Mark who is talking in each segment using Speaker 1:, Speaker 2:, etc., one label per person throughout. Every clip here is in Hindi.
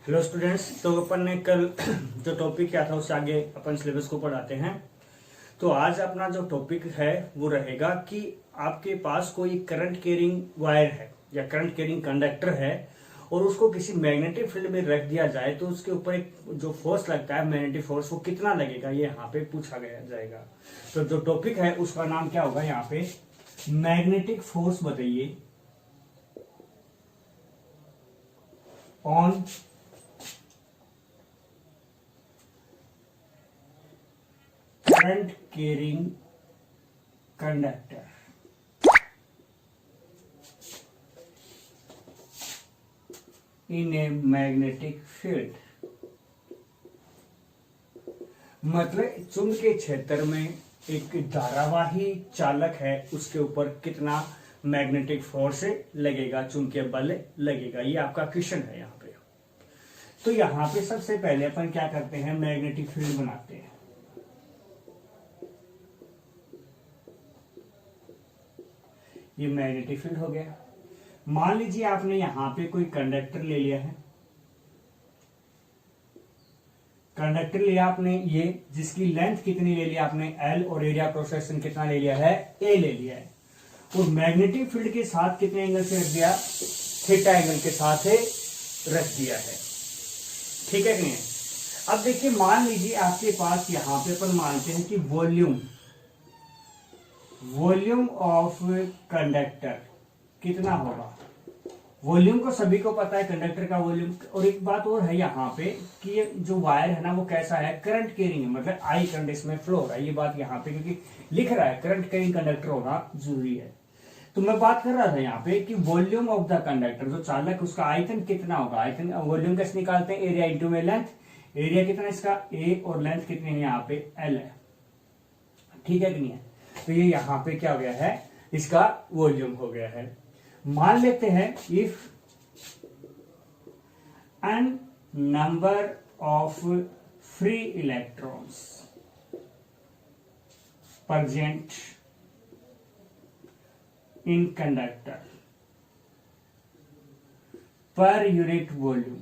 Speaker 1: Hello students. तो अपन ने कल जो टॉपिक किया था उससे आगे अपन सिलेबस को पढ़ाते हैं। तो आज अपना जो टॉपिक है वो रहेगा कि आपके पास कोई करंट कैरिंग वायर है या करंट कैरिंग कंडक्टर है और उसको किसी मैग्नेटिक फील्ड में रख दिया जाए तो उसके ऊपर एक जो फोर्स लगता है मैग्नेटिक फोर्स वो कितना लगेगा, ये यहाँ पे पूछा गया जाएगा। तो जो टॉपिक है उसका नाम क्या होगा, यहाँ पे मैग्नेटिक फोर्स बताइए on current carrying conductor. In a magnetic field, मतलब चुंबकीय क्षेत्र में एक धारावाही चालक है, उसके ऊपर कितना मैग्नेटिक फोर्स लगेगा, चुंबकीय बल लगेगा। ये आपका क्वेश्चन है यहाँ पे। तो यहाँ पे सबसे पहले अपन क्या करते हैं, मैग्नेटिक फील्ड बनाते हैं। ये मैग्नेटिक फील्ड हो गया। मान लीजिए आपने यहां पे कोई कंडक्टर ले लिया है, कंडक्टर लिया आपने ये, जिसकी लेंथ कितनी ले लिया आपने L और एरिया क्रॉस सेक्शन कितना ले लिया है, A ले लिया है। और मैग्नेटिक फील्ड के साथ कितने एंगल से रख दिया, थीटा एंगल के साथ रख दिया है। ठीक है कि नहीं। अब देखिए मान लीजिए आपके पास यहां पे अपन मानते हैं कि वॉल्यूम ऑफ कंडक्टर कितना होगा। वॉल्यूम को सभी को पता है, कंडक्टर का वॉल्यूम। और एक बात और है यहाँ पे कि ये जो वायर है ना वो कैसा है, करंट कैरिंग है, मतलब आई करंट इसमें फ्लो हो रहा है। ये बात यहाँ पे क्योंकि लिख रहा है करंट कैरिंग कंडक्टर होना जरूरी है। तो मैं बात कर रहा था यहाँ पे कि वॉल्यूम ऑफ द कंडक्टर, जो चालक उसका आयतन कितना होगा। आयतन वॉल्यूम कैसे निकालते हैं, एरिया इंटू में लेंथ। एरिया कितना इसका A और लेंथ कितनी है यहाँ पे L है। ठीक है कि नहीं है। तो ये यहाँ पे क्या हो गया है, इसका वॉल्यूम हो गया है। मान लेते हैं if N number of free electrons present in conductor per unit volume,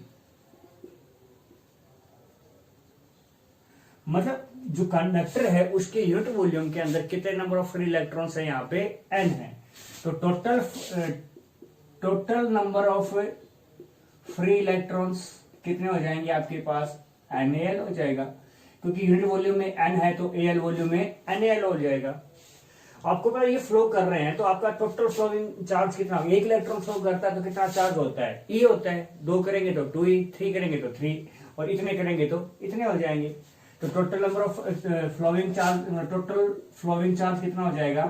Speaker 1: मतलब जो कंडक्टर है उसके यूनिट वॉल्यूम के अंदर कितने नंबर ऑफ फ्री इलेक्ट्रॉन्स है, यहाँ पे n है। तो total number of free electrons कितने हो जाएंगे आपके पास, NaL हो जाएगा, क्योंकि यूनिट वॉल्यूम में n है तो Al वॉल्यूम में NaL हो जाएगा। आपको पता ये फ्लो कर रहे हैं तो आपका टोटल फ्लोइंग चार्ज कितना, एक इलेक्ट्रॉन फ्लो करता है तो कितना चार्ज होता है, E होता है। 2 करेंगे तो 2E, 3 करेंगे तो 3 और इतने करेंगे तो इतने हो जाएंगे। तो total number of flowing charge, total flowing charge कितना हो जाएगा,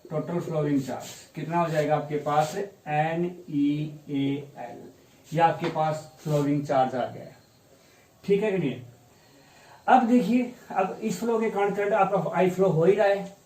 Speaker 1: टोटल फ्लोइंग चार्ज कितना हो जाएगा आपके पास, NeAl। ये आपके पास फ्लोइंग चार्ज आ गया। ठीक है कि नहीं। अब देखिए, अब इस फ्लो के कारण करंट आपका आई फ्लो हो ही रहा है।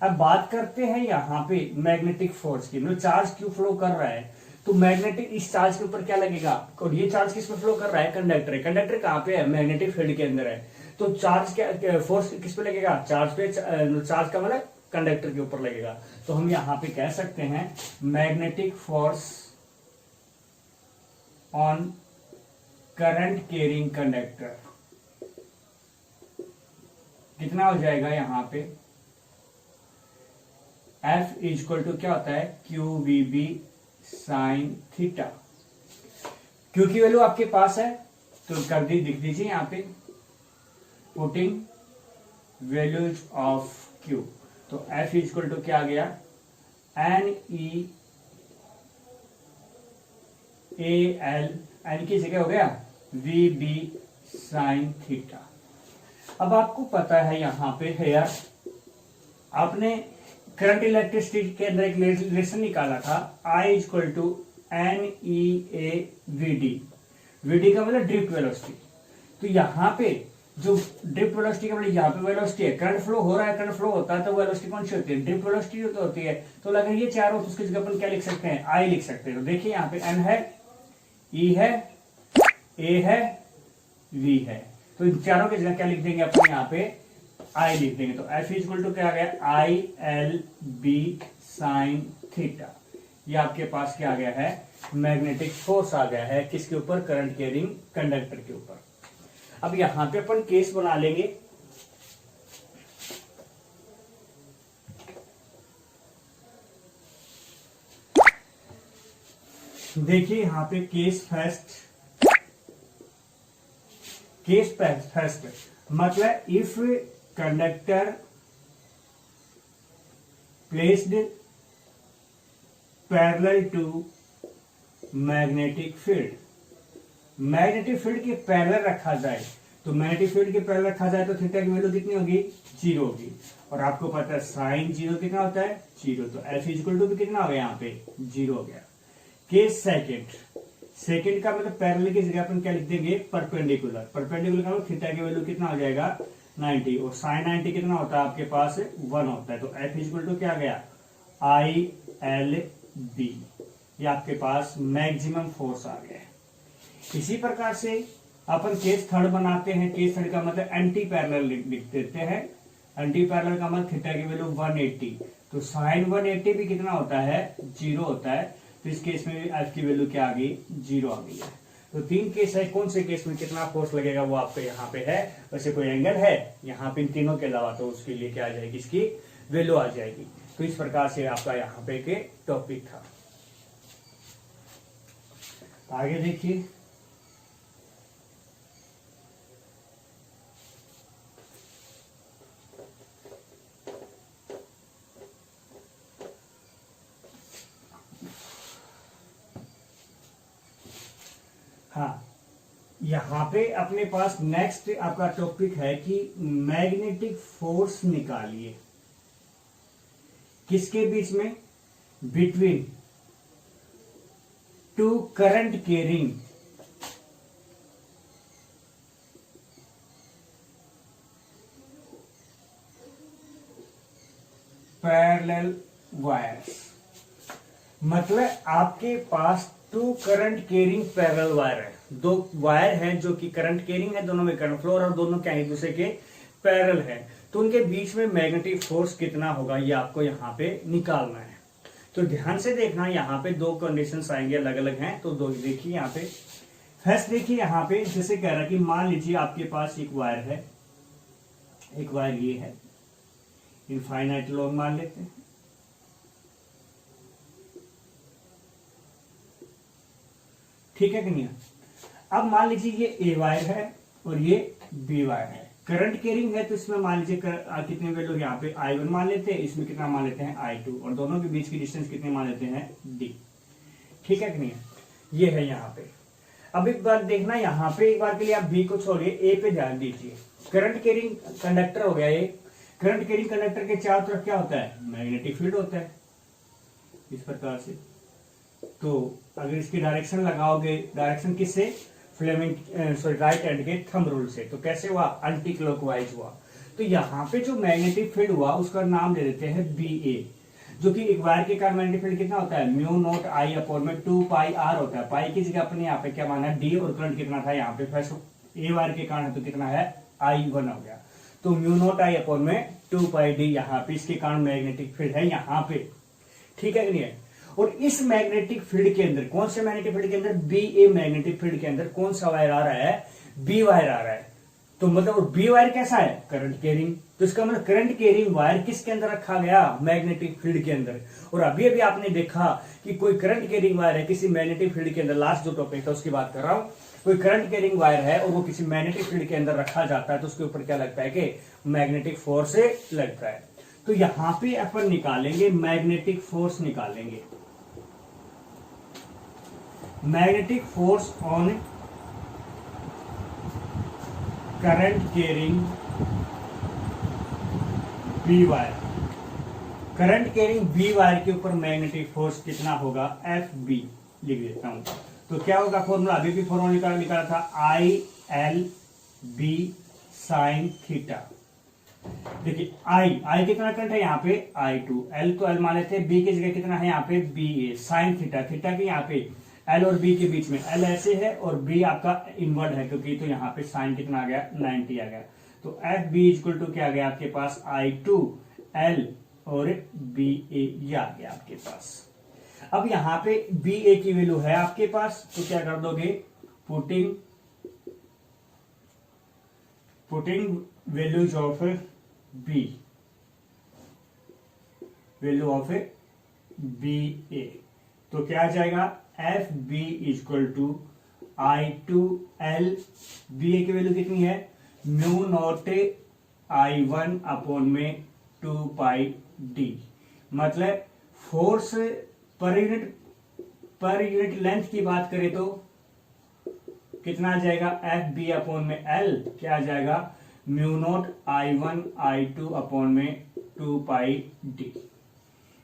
Speaker 1: अब बात करते हैं यहाँ पे मैग्नेटिक फोर्स की, मतलब चार्ज क्यों फ्लो कर रहा है। तो मैग्नेटिक इस चार्ज के ऊपर क्या लगेगा, और ये चार्ज किस पे फ्लो कर रहा है, कंडक्टर है। कंडक्टर कहाँ पे है, मैग्नेटिक फील्ड के अंदर है। तो चार्ज क्या फोर्स किस पे लगेगा, चार्ज पे। चार्ज का मतलब कंडक्टर के ऊपर लगेगा। तो हम यहाँ पे कह सकते हैं magnetic force on current carrying conductor कितना हो जाएगा यहाँ पे, F इक्वल टू क्या होता है, QVB साइन थीटा। Q की वैल्यू आपके पास है तो कर दी, लिख दीजिए यहाँ पे पुटिंग वैल्यूज ऑफ Q। तो F इक्वल टू क्या आ गया, NeAl, N की जगह हो गया VB साइन थीटा। अब आपको पता है यहाँ पे है यार, आपने करंट इलेक्ट्रिसिटी के अंदर एक रिलेशन निकाला था, I equal to NeAVD। VD का मतलब ड्रिफ्ट वेलोसिटी। तो यहाँ पे जो ड्रिफ्ट वेलोसिटी का मतलब यहाँ पे वेलोसिटी है, करंट फ्लो हो रहा है, करंट फ्लो होता है तो वेलोसिटी कौन सी होती है, ड्रिफ्ट वेलोसिटी होती है। तो अगर ये चार हो तो उसकी जगह अपन क्या लिख सकते हैं, I लिख सकते हैं। तो देखिए यहाँ पे N है, E है, A है, V है। तो इन चारों की जगह क्या लिख देंगे अपन, यहाँ पे I लिख देंगे। तो F इक्वल टू क्या आ गया, ILB साइन थीटा। ये आपके पास क्या आ गया है, मैग्नेटिक फोर्स आ गया है किसके ऊपर, करंट कैरिंग कंडक्टर के ऊपर। अब यहां पे अपन केस बना लेंगे। देखिए यहां पे केस फर्स्ट मतलब if conductor placed parallel to magnetic field, magnetic field के पैरेलल रखा जाए, तो मैग्नेटिक फील्ड के पैरेलल रखा जाए तो थीटा की वैल्यू कितनी होगी, 0 होगी। और आपको पता है साइन 0 कितना होता है, 0, तो एफ इक्वल टू भी कितना हो गया, यहाँ पे 0 हो गया। केस सेकंड का मतलब पैरेलल की जगह अपन क्या लिख देंगे, परपेंडिकुलर। परपेंडिकुलर का मतलब थीटा की वैल्यू कितना हो जाएगा, 90, और साइन 90 कितना होता है आपके पास, 1 होता है। तो एफ इक्वल टू क्या आ गया, ILB, ये आपके पास मैक्सिमम फोर्स आ गया है। इसी प्रकार से अपन केस थर्ड बनाते हैं। केस थर्ड का मतलब एंटी पैरेलल लिख देते हैं। एंटी पैरेलल का मतलब थीटा की वैल्यू 180, तो साइन 180 भी कितना होता है, 0 होता है। तो इस केस में एफ की वैल्यू क्या आ गई, 0 आ गई है। तो 3 केस है, कौन से केस में कितना फोर्स लगेगा वो आपको यहाँ पे है। वैसे कोई एंगल है यहाँ पे इन तीनों के अलावा, तो उसके लिए क्या आ जाएगी, इसकी वैल्यू आ जाएगी। तो इस प्रकार से आपका यहाँ पे के टॉपिक था। आगे देखिए, हाँ यहाँ पे अपने पास नेक्स्ट आपका टॉपिक है कि मैग्नेटिक फोर्स निकालिए किसके बीच में, between two current carrying parallel wires. मतलब आपके पास 2 करंट कैरिंग पैरेलल वायर है, 2 वायर हैं जो कि करंट कैरिंग है, दोनों में करंट फ्लो और दोनों क्या एक दूसरे के पैरेलल है। तो उनके बीच में मैग्नेटिक फोर्स कितना होगा ये आपको यहाँ पे निकालना है। तो ध्यान से देखना, यहाँ पे 2 कंडीशंस आएंगे, अलग अलग हैं। तो 2 देखिए यहाँ पे। फर्स्ट देखिए यहाँ पे जैसे कह रहा कि मान लीजिए आपके पास एक वायर है, एक वायर ये है, इनफाइनाइट लॉन्ग मान लेते हैं। ठीक है कि नहीं। अब मान लीजिए ये ए वायर है और ये बी वायर है, करंट कैरिंग है, तो इसमें मान लीजिए कितने वैल्यू यहाँ पे I1 मान लेते हैं, इसमें कितना मान लेते हैं I2, और दोनों के बीच की डिस्टेंस कितने मान लेते हैं D। ठीक है कि नहीं, ये है यहाँ पे। अब एक बार देखना यहाँ पे, एक बार के लिए आप बी को छोड़िए, ए पे ध्यान दीजिए। करंट कैरिंग कंडक्टर हो गया ये। करंट कैरिंग कंडक्टर के चारों तरफ क्या होता है, मैग्नेटिक फील्ड होता है इस प्रकार से। तो अगर इसकी डायरेक्शन लगाओगे, डायरेक्शन किससे, फ्लेमिंग सॉरी राइट हैंड के थंब रूल से, तो कैसे हुआ, एंटी क्लॉकवाइज हुआ। तो यहाँ पे जो मैग्नेटिक फील्ड हुआ उसका नाम दे देते हैं BA, जो कि एक वायर के कारण मैग्नेटिक फील्ड कितना होता है, μ0 I अपॉन में 2 पाई R होता है। पाई की जगह अपने यहाँ पे क्या माना है, D, और करंट कितना था यहाँ पे, फर्स्ट ए वायर के कारण तो कितना है, I1 हो गया। तो μ0 I अपॉन में 2 पाई D यहाँ पे, इसके कारण मैग्नेटिक फील्ड है यहाँ पे। ठीक है कि नहीं है। और इस मैग्नेटिक फील्ड के अंदर, कौन से मैग्नेटिक फील्ड के अंदर, BA मैग्नेटिक फील्ड के अंदर कौन सा वायर आ रहा है, B वायर आ रहा है। तो मतलब B वायर कैसा है, करंट कैरिंग। तो इसका मतलब करंट कैरिंग वायर किसके अंदर रखा गया, मैग्नेटिक फील्ड के अंदर। और अभी अभी आपने देखा कि कोई करंट कैरिंग वायर है किसी मैग्नेटिक फील्ड के अंदर, लास्ट जो टॉपिक था उसकी बात कर रहा हूं, कोई करंट कैरिंग वायर है और वो किसी मैग्नेटिक फील्ड के अंदर रखा जाता है, तो उसके ऊपर क्या लगता है कि मैग्नेटिक फोर्स लगता है। तो यहां पे अपन निकालेंगे मैग्नेटिक फोर्स, निकालेंगे magnetic force on current carrying B wire. Current carrying B wire के ऊपर मैग्नेटिक फोर्स कितना होगा, FB लिख देता हूं। तो क्या होगा फॉर्मूला, अभी भी फॉर्मूला निकाला था, ILB साइन थीटा। देखिए I कितना करंट है यहाँ पे, I2, L तो L मान लेते हैं, B की जगह कितना है यहाँ पे BA साइन थीटा। थीटा के यहाँ पे L और B के बीच में, L ऐसे है और B आपका इनवर्ड है, क्योंकि तो यहाँ पे साइन कितना आ गया, 90 आ गया। तो FB इक्वल टू क्या आ गया आपके पास, I2 L और BA, ये आ गया आपके पास। अब यहां पे बी ए की वैल्यू है आपके पास, तो क्या कर दोगे, putting values of B, value of B A, तो क्या आ जाएगा, F B equal to I two L, B A की वैल्यू कितनी है, mu naught I one upon में 2 पाई डी, मतलब फोर्स पर यूनिट लेंथ की बात करें तो कितना आ जाएगा, एफ बी अपॉन में एल क्या आ जाएगा, mu naught I one I two upon में 2 पाई डी।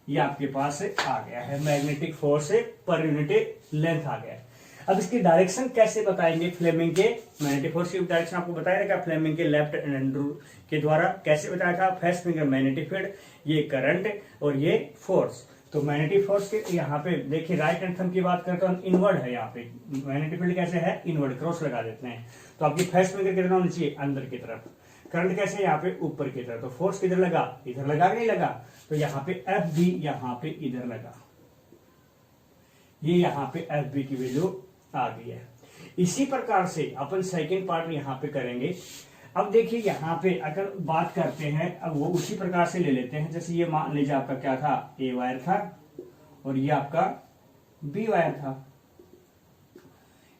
Speaker 1: ये आपके पास आ गया है, magnetic force per unit length आ गया है। अब इसकी डायरेक्शन कैसे बताएंगे, फ्लेमिंग के मैग्नेटिक फोर्स की डायरेक्शन आपको बताया था, फ्लेमिंग के लेफ्ट हैंड रूल के द्वारा कैसे बताया था, फर्स्ट फिंगर मैग्नेटिक फील्ड, ये करंट और ये फोर्स। तो मैग्नेटिक फोर्स के यहाँ पे देखिए राइट हैंड थंब की बात करते हैं, इनवर्ड है यहाँ पे, मैग्नेटिक फील्ड कैसे है, इनवर्ड, क्रॉस लगा देते हैं, तो आपकी फर्स्ट फिंगर कितना होनी चाहिए, अंदर की तरफ, करंट कैसे यहाँ पे ऊपर की तरफ, तो फोर्स किधर लगा, इधर लगा नहीं लगा, तो यहाँ पे एफ बी यहाँ पे इधर लगा, ये यहाँ पे एफ बी की वैल्यू आ गई है। इसी प्रकार से अपन सेकंड पार्ट यहाँ पे करेंगे। अब देखिए यहाँ पे अगर बात करते हैं, अब वो उसी प्रकार से ले लेते हैं, जैसे ये मान लीजिए आपका क्या था, ए वायर था और ये आपका बी वायर था,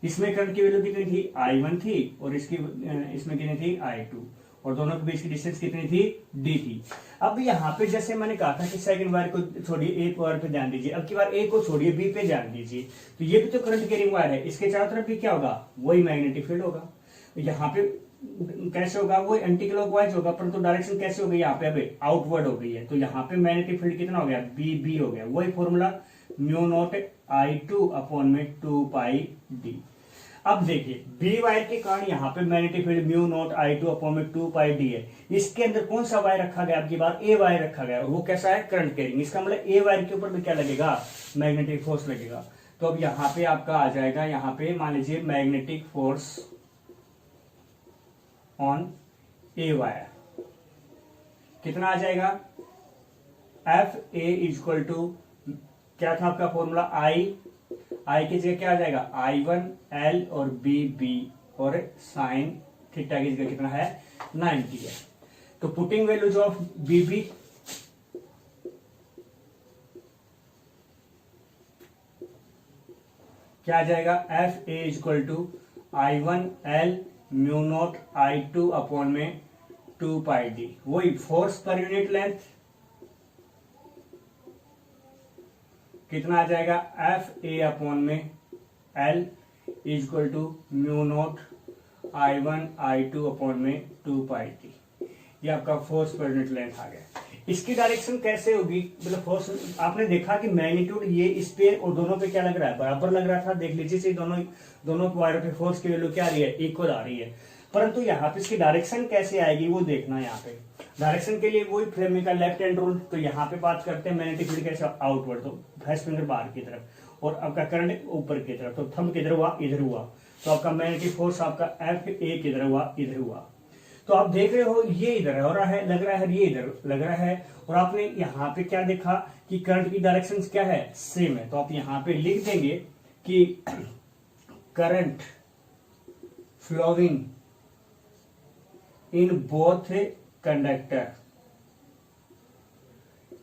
Speaker 1: इसमें करंट की वैल्यू कितनी थी, I1 थी और इसमें कितनी थी, I2, और दोनों के बीच की डिस्टेंस कितनी थी, D थी। अब यहाँ पे जैसे मैंने कहा था कि सेकंड वायर को छोड़िए, एक वायर पे ध्यान दीजिए, अब की बार ए को छोड़िए, बी पे ध्यान दीजिए, तो ये भी तो करंट कैरिंग वायर है, इसके चारों तरफ भी क्या होगा, वही मैग्नेटिक फील्ड होगा। यहाँ पे कैसे होगा, वो एंटी क्लॉकवाइज होगा, परंतु डायरेक्शन कैसे हो गई, यहाँ पे अभी आउटवर्ड हो गई है, तो यहाँ पे मैग्नेटिक फील्ड कितना हो गया, बी बी हो गया, वही formula mu naught I2 upon में 2 पाई डी। अब देखिए बी वायर के कारण यहाँ पे magnetic field mu naught I2 upon में 2 पाई डी है, इसके अंदर कौन सा वायर रखा गया, आपकी बार ए वायर रखा गया, वो कैसा है, करंट कैरिंग, इसका मतलब ए वायर के ऊपर भी क्या लगेगा, मैग्नेटिक फोर्स लगेगा। तो अब यहाँ पे आपका आ जाएगा, यहाँ पे मान लीजिए magnetic force on a wire कितना आ जाएगा, एफ ए इक्वल टू क्या था आपका फॉर्मूला, आई की जगह क्या आ जाएगा, I1 L और बी बी और साइन थीटा की जगह कितना है, 90 है। तो putting values of B B क्या आ जाएगा, F A equal to I1 L mu naught I2 upon में 2 पाई डी, वही फोर्स पर यूनिट लेंथ कितना आ जाएगा, एफ ए अपॉन में L equal to mu naught I1 I2 upon में 2 पाई टी, ये आपका फोर्स पर यूनिट लेंथ आ गया। इसकी डायरेक्शन कैसे होगी, मतलब फोर्स आपने देखा कि मैग्नीट्यूड ये इस पे और दोनों पे क्या लग रहा है, बराबर लग रहा था, देख लीजिए दोनों वायर पे फोर्स की वैल्यू क्या आ रही है, इक्वल आ रही है, परंतु यहाँ पे इसकी डायरेक्शन कैसे आएगी वो देखना। यहाँ पे डायरेक्शन के लिए वही फ्लेमिंग का लेफ्ट हैंड रूल, तो यहाँ पे बात करते हैं मैग्नेटिक फील्ड कैसे, आउटवर्ड, तो फर्स्ट फिंगर बाहर की तरफ और आपका करंट ऊपर की तरफ, तो थंब किधर हुआ, इधर हुआ, तो आपका मैग्नेटिक फोर्स आपका एफ ए किधर हुआ, इधर हुआ। तो आप देख रहे हो ये इधर हो रहा है, लग रहा है ये इधर लग रहा है, और आपने यहाँ पे क्या देखा कि करंट की डायरेक्शन क्या है, सेम है, तो आप यहाँ पे लिख देंगे कि current flowing in both conductor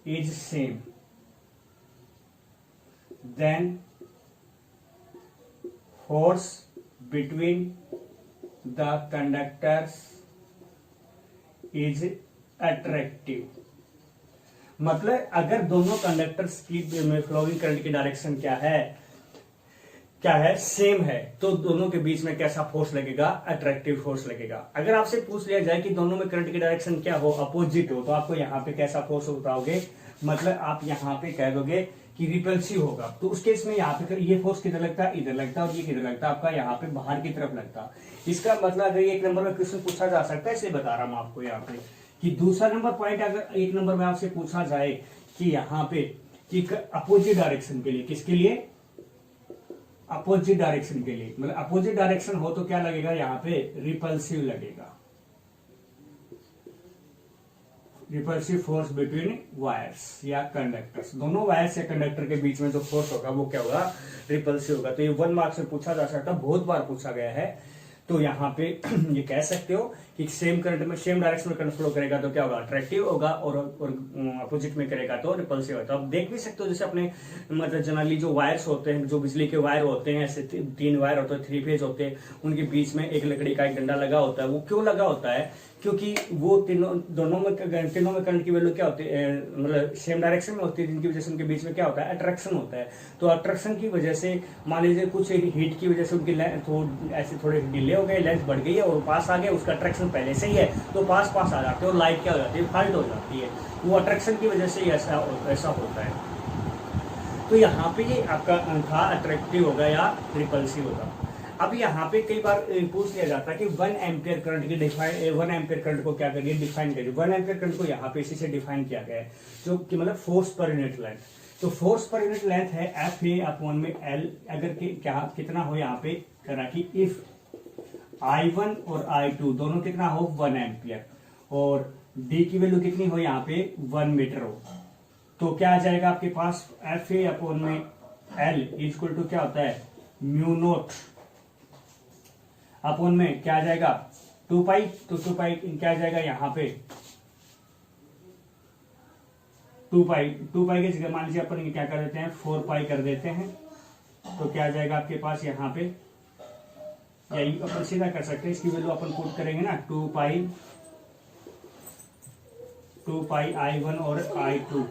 Speaker 1: is same, then force between the conductors is attractive। मतलब अगर दोनों कंडक्टर्स की फ्लोइंग करंट की डायरेक्शन क्या है सेम है, तो दोनों के बीच में कैसा फोर्स लगेगा, अट्रैक्टिव फोर्स लगेगा। अगर आपसे पूछ लिया जाए कि दोनों में करंट की डायरेक्शन क्या हो, अपोजिट हो, तो आपको यहाँ पे कैसा फोर्स बताओगे, मतलब आप यहाँ पे कह दोगे कि रिपल्सिव होगा, तो उसके इसमें यहाँ पे ये फोर्स किधर लगता है, इधर लगता है, और ये किधर लगता है, आपका यहाँ पे बाहर की तरफ लगता है। इसका मतलब अगर एक नंबर में क्वेश्चन पूछा जा सकता है, इसलिए बता रहा हूं आपको यहाँ पे कि दूसरा नंबर पॉइंट अगर एक नंबर में आपसे पूछा जाए कि यहाँ पे कि अपोजिट डायरेक्शन के लिए, किसके लिए, अपोजिट डायरेक्शन के लिए, मतलब अपोजिट डायरेक्शन हो तो क्या लगेगा, यहाँ पे रिपल्सिव लगेगा। रिपल्सिव फोर्स बिटवीन वायर्स या कंडक्टर्स, दोनों वायर्स या कंडक्टर के बीच में जो फोर्स होगा वो क्या होगा, रिपल्सिव होगा। तो ये 1 मार्क्स में पूछा जा सकता है, बहुत बार पूछा गया है। तो यहाँ पे ये कह सकते हो कि सेम करंट में सेम डायरेक्शन में करंट फ्लो करेगा तो क्या होगा, अट्रैक्टिव होगा, और अपोजिट में करेगा तो रिपल्सिव होगा। तो आप देख भी सकते हो, जैसे अपने मतलब जनरली जो वायर्स होते हैं, जो बिजली के वायर होते हैं, ऐसे 3 वायर होते हैं, 3 फेज होते हैं, उनके बीच में एक लकड़ी का एक डंडा लगा होता है। वो क्यों लगा होता है, क्योंकि वो तीनों में करंट की वैल्यू क्या होती है, मतलब सेम डायरेक्शन में होती है, जिनकी वजह से उनके बीच में क्या होता है, अट्रैक्शन होता है। तो अट्रैक्शन की वजह से मान लीजिए कुछ हीट की वजह से उनकी ऐसे थोड़े डिले हो गए, लेंथ बढ़ गई है और पास आ गए, उसका अट्रैक्शन पहले से ही है, तो पास आ जाते हैं और लाइट क्या हो जाती है, फाल्ट हो जाती है। वो अट्रैक्शन की वजह से ही ऐसा होता है। तो यहाँ पे ये आपका था अट्रैक्टिव होगा या रिपल्सिव होगा। अब यहाँ पे कई बार पूछ लिया जाता है कि 1 एम्पियर करंट की 1 एम्पियर करंट को क्या करिए, डिफाइन करिए। 1 एम्पियर करंट को यहाँ पे इसी से डिफाइन किया गया है, जो कि मतलब फोर्स पर यूनिट लेंथ। तो फोर्स पर यूनिट लेंथ है एफ ए अपॉन में एल, अगर कितना हो यहाँ पे करा कि इफ I1 और I2 दोनों कितना हो 1 एम्पियर, और D की वैल्यू कितनी हो यहाँ पे 1 मीटर हो, तो क्या आ जाएगा आपके पास, एफ ए अपॉन में एल इक्वल टू क्या होता है, म्यू नोट अपॉन में क्या आ जाएगा 2 पाई। तो 2 पाई क्या आ जाएगा यहाँ पे 2 पाई की जगह मान लीजिए अपन क्या कर देते हैं 4 पाई कर देते हैं, तो क्या आ जाएगा आपके पास यहाँ पे, या अपन सीधा कर सकते हैं, इसकी वैल्यू अपन पुट करेंगे ना 2 पाई I1 और I2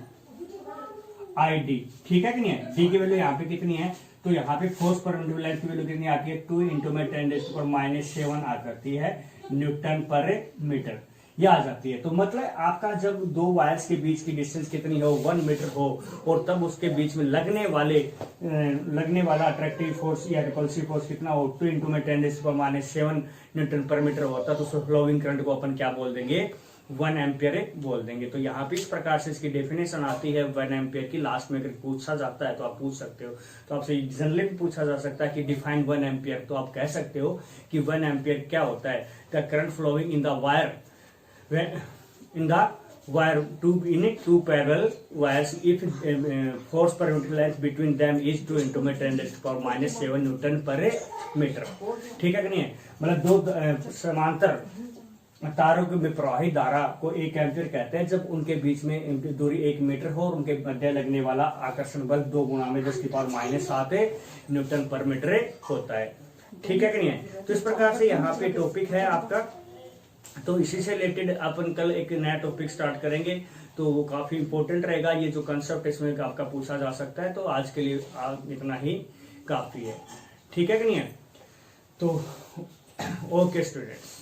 Speaker 1: ID, ठीक है कि नहीं है। डी की वैल्यू यहाँ पे कितनी है, तो यहाँ पे फोर्स पर यूनिट लेंथ की वैल्यू कितनी आती है, 2 इंटू में 10⁻⁷ आ जाती है न्यूटन पर मीटर, ये आ जाती है। तो मतलब आपका जब 2 वायर्स के बीच की डिस्टेंस कितनी हो 1 मीटर हो, और तब उसके बीच में लगने वाला अट्रैक्टिव फोर्स या रिपल्सिव फोर्स कितना हो, 2 इंटू में 10⁻⁷ न्यूटन पर मीटर होता है, तो फ्लोइंग करंट को अपन क्या बोल देंगे, 1 एम्पियर बोल देंगे। तो यहाँ पे इस प्रकार से इसकी डेफिनेशन आती है 1 एम्पियर की। लास्ट में अगर पूछा जाता है तो आप पूछ सकते हो, तो आपसे जनरली भी पूछा जा सकता है कि डिफाइन 1 एम्पियर, तो आप कह सकते हो कि 1 एम्पियर क्या होता है, the current flowing in the wire two parallel wires if force per unit length between them is 2 into 10⁻⁷ Newton पर मीटर, ठीक है कि नहीं है। मतलब 2 समांतर तारों में प्रवाहित धारा को 1 एम्पियर कहते हैं, जब उनके बीच में दूरी 1 मीटर हो और उनके मध्य लगने वाला आकर्षण बल 2 गुणा में 10⁻⁷ न्यूटन पर मीटर होता है, ठीक है कि नहीं है। तो इस प्रकार से यहाँ पे टॉपिक है आपका। तो इसी से रिलेटेड अपन कल एक नया टॉपिक स्टार्ट करेंगे, तो वो काफी इंपॉर्टेंट रहेगा। ये जो कंसेप्ट इसमें आपका पूछा जा सकता है, तो आज के लिए इतना ही काफी है, ठीक है कि नहीं है। तो ओके स्टूडेंट्स।